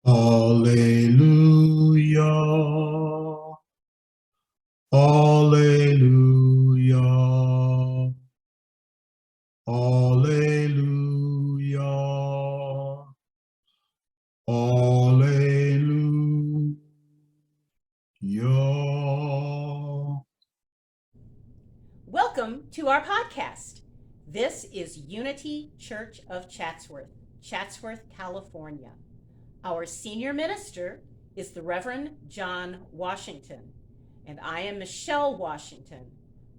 Hallelujah. Hallelujah. Hallelujah. Hallelujah. Welcome to our podcast. This is Unity Church of Chatsworth, California. Our senior minister is the Reverend John Washington, and I am Michelle Washington,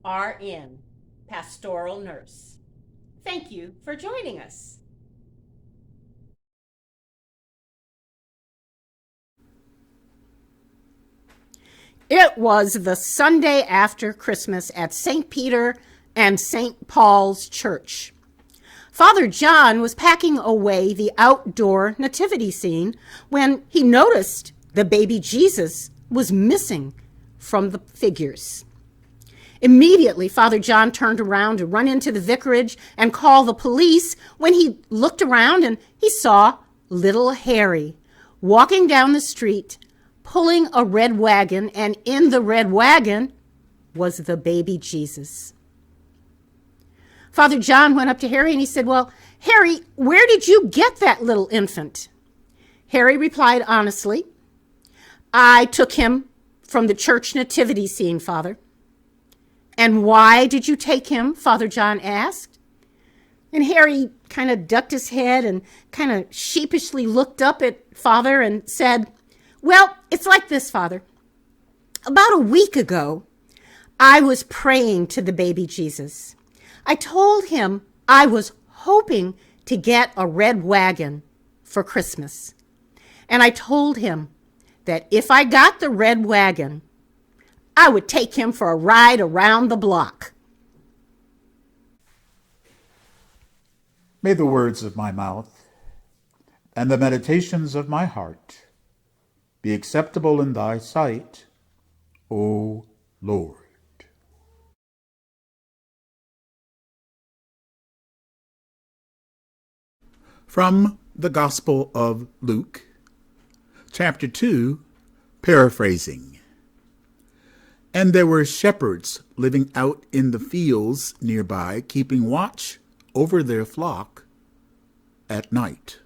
RN, pastoral nurse. Thank you for joining us. It was the Sunday after Christmas at St. Peter and St. Paul's Church. Father John was packing away the outdoor nativity scene when he noticed the baby Jesus was missing from the figures. Immediately, Father John turned around to run into the vicarage and call the police when he looked around and he saw little Harry walking down the street, pulling a red wagon, and in the red wagon was the baby Jesus. Father John went up to Harry and he said, "Well, Harry, where did you get that little infant?" Harry replied honestly, "I took him from the church nativity scene, Father." "And why did you take him?" Father John asked. And Harry kind of ducked his head and kind of sheepishly looked up at Father and said, "Well, it's like this, Father. About a week ago, I was praying to the baby Jesus. I told him I was hoping to get a red wagon for Christmas. And I told him that if I got the red wagon, I would take him for a ride around the block." May the words of my mouth and the meditations of my heart be acceptable in thy sight, O Lord. From the Gospel of Luke, chapter 2, paraphrasing. And there were shepherds living out in the fields nearby, keeping watch over their flock at night.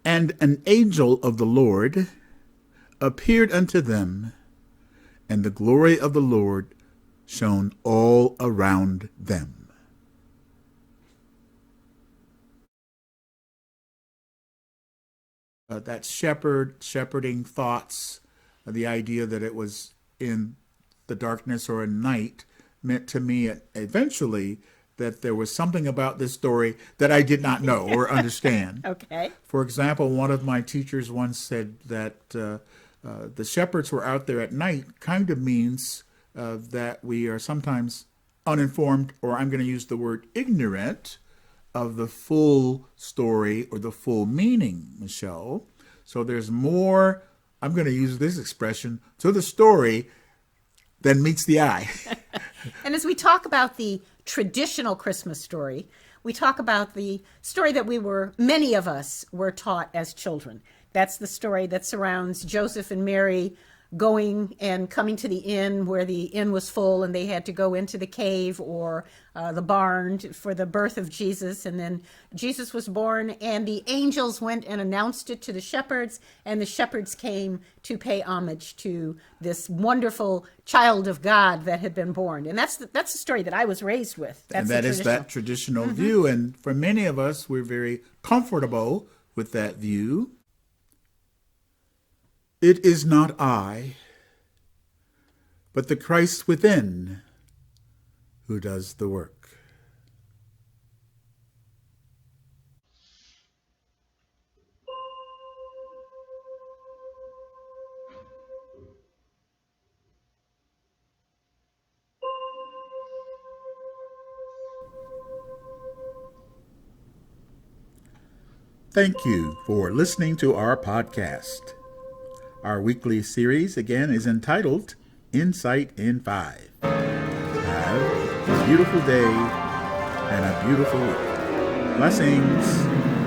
And an angel of the Lord appeared unto them, and the glory of the Lord shone all around them. That shepherding thoughts, the idea that it was in the darkness or a night, meant to me eventually that there was something about this story that I did not know or understand. Okay. For example, one of my teachers once said that the shepherds were out there at night kind of means that we are sometimes uninformed, or I'm going to use the word ignorant, of the full story or the full meaning, Michelle. So there's more, I'm going to use this expression, to the story than meets the eye. And as we talk about the traditional Christmas story, we talk about the story that many of us were taught as children. That's the story that surrounds Joseph and Mary going and coming to the inn where the inn was full and they had to go into the cave or the barn for the birth of Jesus. And then Jesus was born and the angels went and announced it to the shepherds, and the shepherds came to pay homage to this wonderful child of God that had been born. And that's the story that I was raised with. And that is that traditional view. And for many of us, we're very comfortable with that view. It is not I, but the Christ within who does the work. Thank you for listening to our podcast. Our weekly series, again, is entitled Insight in 5. Have a beautiful day and a beautiful week. Blessings.